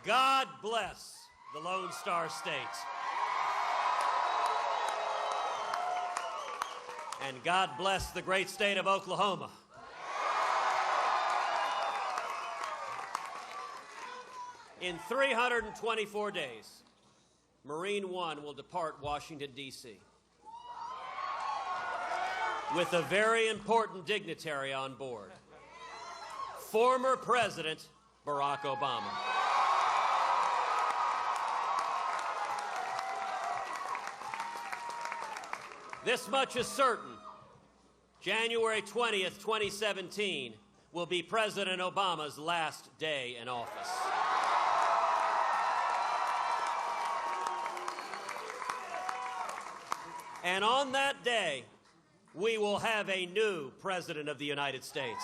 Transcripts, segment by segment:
God bless the Lone Star State. And God bless the great state of Oklahoma. In 324 days, Marine One will depart Washington, D.C. with a very important dignitary on board, former President Barack Obama. This much is certain. January 20th, 2017 will be President Obama's last day in office. And on that day, we will have a new President of the United States.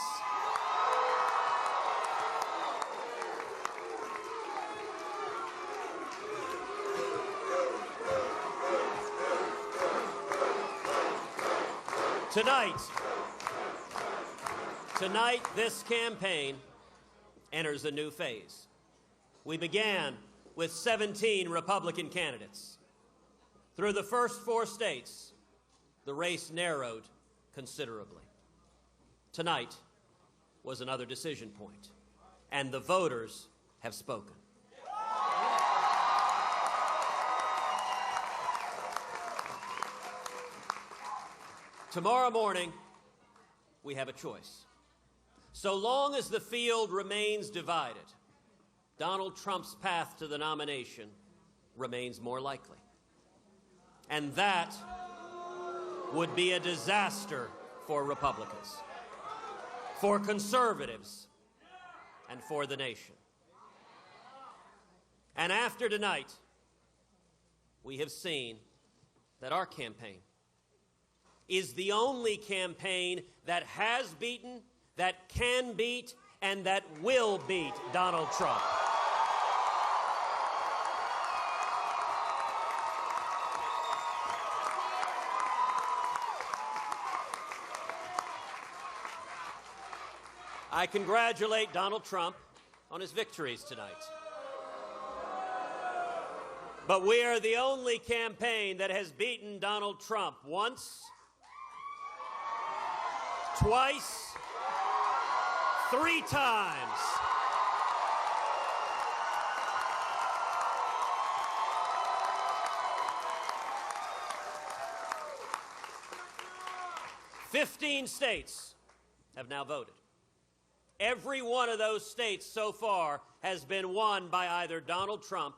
Tonight, this campaign enters a new phase. We began with 17 Republican candidates. Through the first 4 states, the race narrowed considerably. Tonight was another decision point, and the voters have spoken. Tomorrow morning, we have a choice. So long as the field remains divided, Donald Trump's path to the nomination remains more likely. And that would be a disaster for Republicans, for conservatives, and for the nation. And after tonight, we have seen that our campaign is the only campaign that has beaten, that can beat, and that will beat Donald Trump. I congratulate Donald Trump on his victories tonight. But we are the only campaign that has beaten Donald Trump once, twice, 3 times. "15 states have now voted. Every one of those states so far has been won by either Donald Trump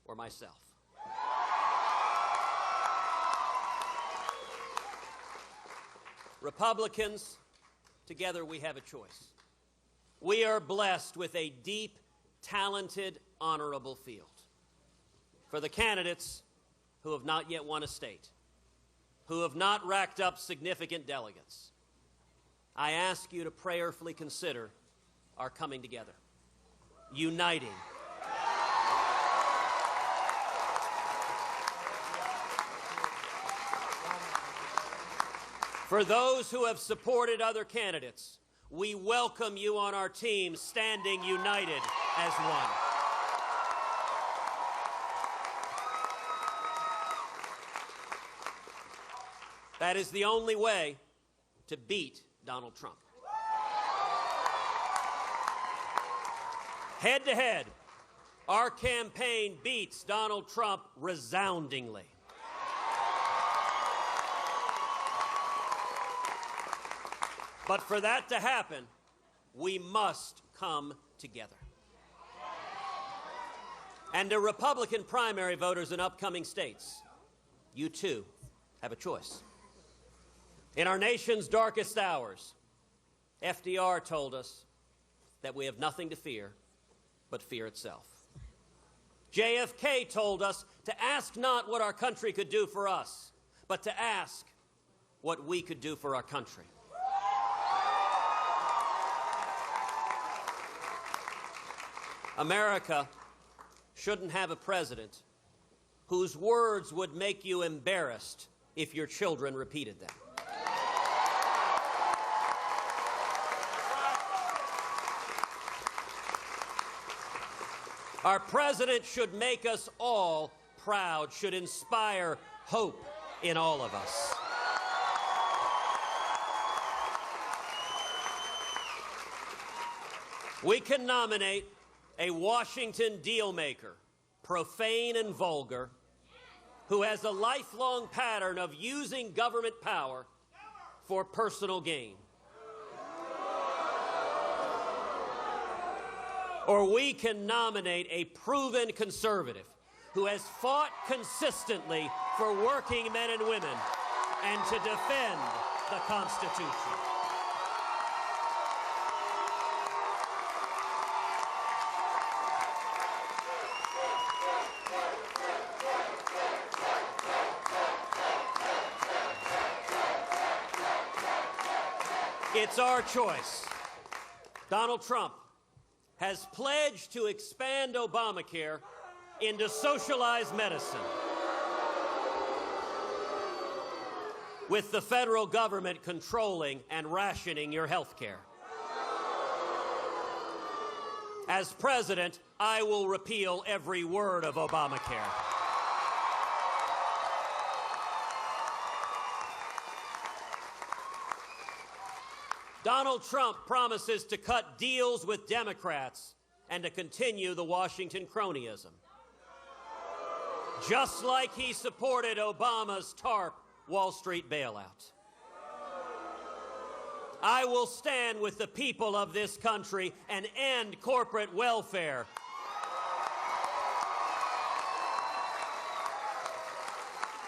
or myself. Republicans, together we have a choice. We are blessed with a deep, talented, honorable field. For the candidates who have not yet won a state, who have not racked up significant delegates, I ask you to prayerfully consider our coming together, uniting. For those who have supported other candidates, we welcome you on our team, standing united as one. That is the only way to beat Donald Trump. Head to head, our campaign beats Donald Trump resoundingly. But for that to happen, we must come together. And to Republican primary voters in upcoming states, you too have a choice. In our nation's darkest hours, FDR told us that we have nothing to fear but fear itself. JFK told us to ask not what our country could do for us, but to ask what we could do for our country. America shouldn't have a president whose words would make you embarrassed if your children repeated them. Our president should make us all proud, should inspire hope in all of us. We can nominate a Washington deal-maker, profane and vulgar, who has a lifelong pattern of using government power for personal gain. Or we can nominate a proven conservative who has fought consistently for working men and women and to defend the Constitution. It's our choice. Donald Trump has pledged to expand Obamacare into socialized medicine, with the federal government controlling and rationing your health care. As president, I will repeal every word of Obamacare. Donald Trump promises to cut deals with Democrats and to continue the Washington cronyism, just like he supported Obama's TARP Wall Street bailout. I will stand with the people of this country and end corporate welfare.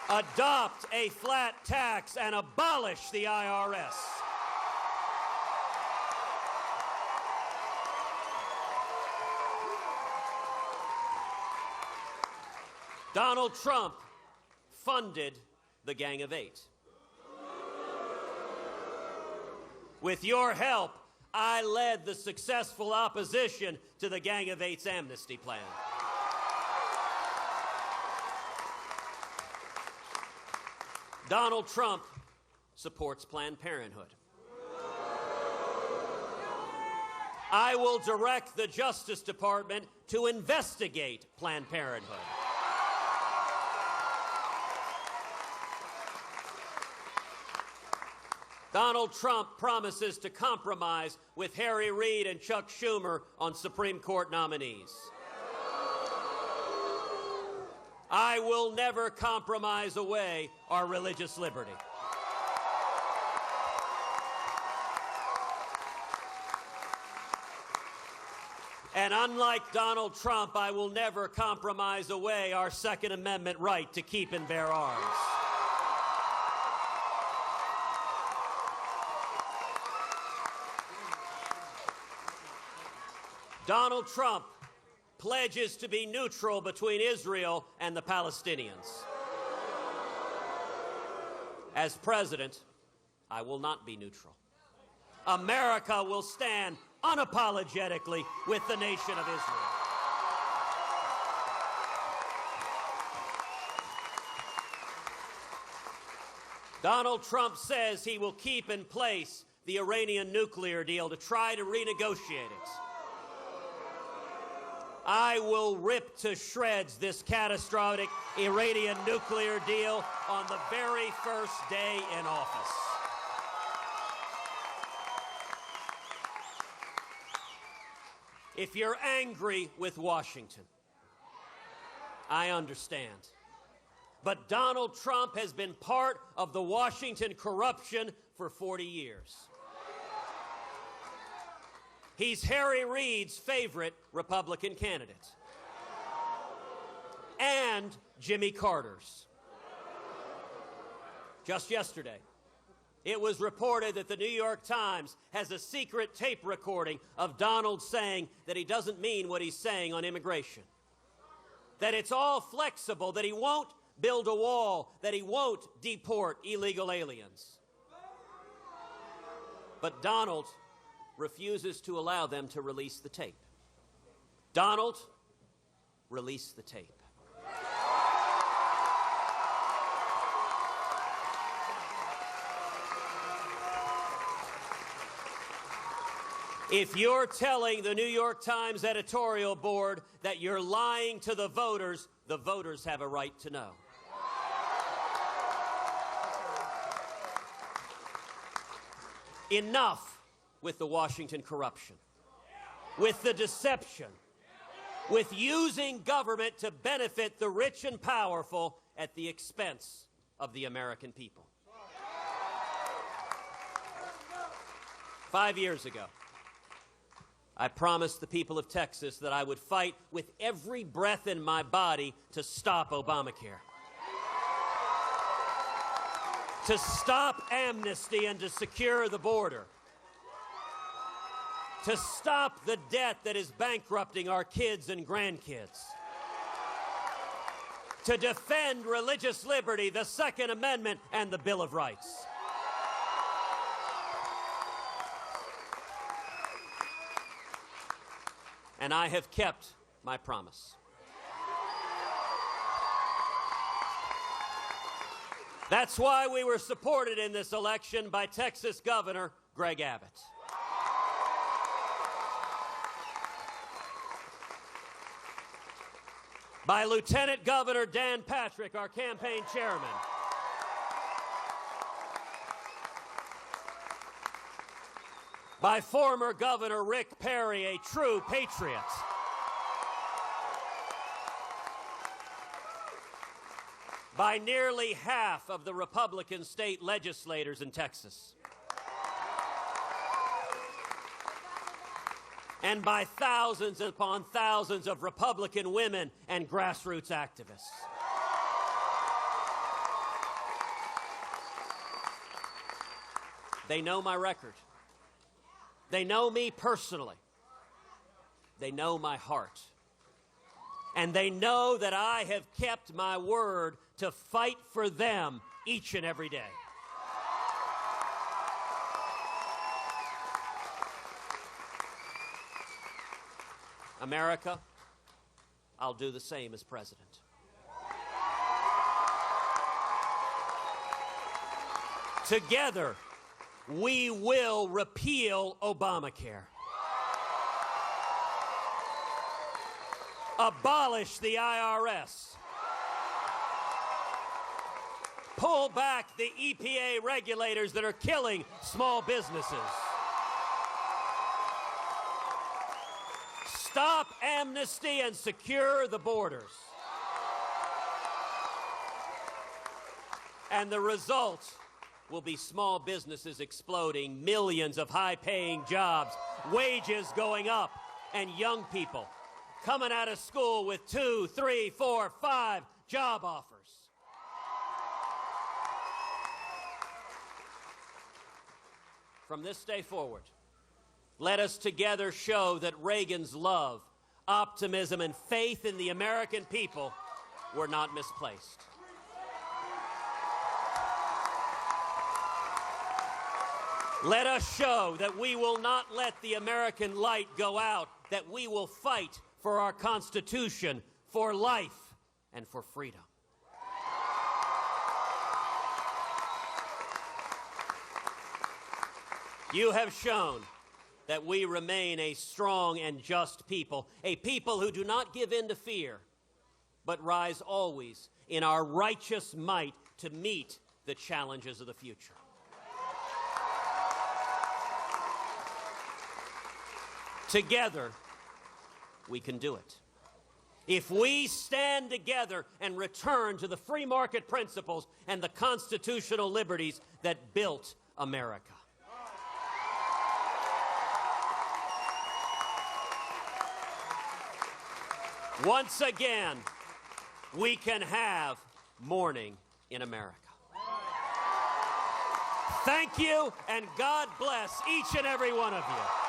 Adopt a flat tax and abolish the IRS. Donald Trump funded the Gang of Eight. With your help, I led the successful opposition to the Gang of Eight's amnesty plan. Donald Trump supports Planned Parenthood. I will direct the Justice Department to investigate Planned Parenthood. Donald Trump promises to compromise with Harry Reid and Chuck Schumer on Supreme Court nominees. I will never compromise away our religious liberty. And unlike Donald Trump, I will never compromise away our Second Amendment right to keep and bear arms. Donald Trump pledges to be neutral between Israel and the Palestinians. As president, I will not be neutral. America will stand unapologetically with the nation of Israel. Donald Trump says he will keep in place the Iranian nuclear deal to try to renegotiate it. I will rip to shreds this catastrophic Iranian nuclear deal on the very first day in office. If you're angry with Washington, I understand. But Donald Trump has been part of the Washington corruption for 40 years. He's Harry Reid's favorite Republican candidate. And Jimmy Carter's. Just yesterday, it was reported that the New York Times has a secret tape recording of Donald saying that he doesn't mean what he's saying on immigration. That it's all flexible, that he won't build a wall, that he won't deport illegal aliens. But Donald refuses to allow them to release the tape. Donald, release the tape. If you're telling the New York Times editorial board that you're lying to the voters have a right to know. Enough with the Washington corruption, with the deception, with using government to benefit the rich and powerful at the expense of the American people. 5 years ago, I promised the people of Texas that I would fight with every breath in my body to stop Obamacare, to stop amnesty and to secure the border, to stop the debt that is bankrupting our kids and grandkids, to defend religious liberty, the Second Amendment, and the Bill of Rights. And I have kept my promise. That's why we were supported in this election by Texas Governor Greg Abbott. By Lieutenant Governor Dan Patrick, our campaign chairman. By former Governor Rick Perry, a true patriot. By nearly half of the Republican state legislators in Texas. And by thousands upon thousands of Republican women and grassroots activists. They know my record. They know me personally. They know my heart. And they know that I have kept my word to fight for them each and every day. America, I'll do the same as president. Together, we will repeal Obamacare. Abolish the IRS. Pull back the EPA regulators that are killing small businesses. Stop amnesty and secure the borders. And the result will be small businesses exploding, millions of high-paying jobs, wages going up, and young people coming out of school with 2, 3, 4, 5 job offers. From this day forward, let us together show that Reagan's love, optimism, and faith in the American people were not misplaced. Let us show that we will not let the American light go out, that we will fight for our Constitution, for life, and for freedom. You have shown that we remain a strong and just people, a people who do not give in to fear, but rise always in our righteous might to meet the challenges of the future. Together, we can do it. If we stand together and return to the free market principles and the constitutional liberties that built America. Once again, we can have morning in America. Thank you, and God bless each and every one of you.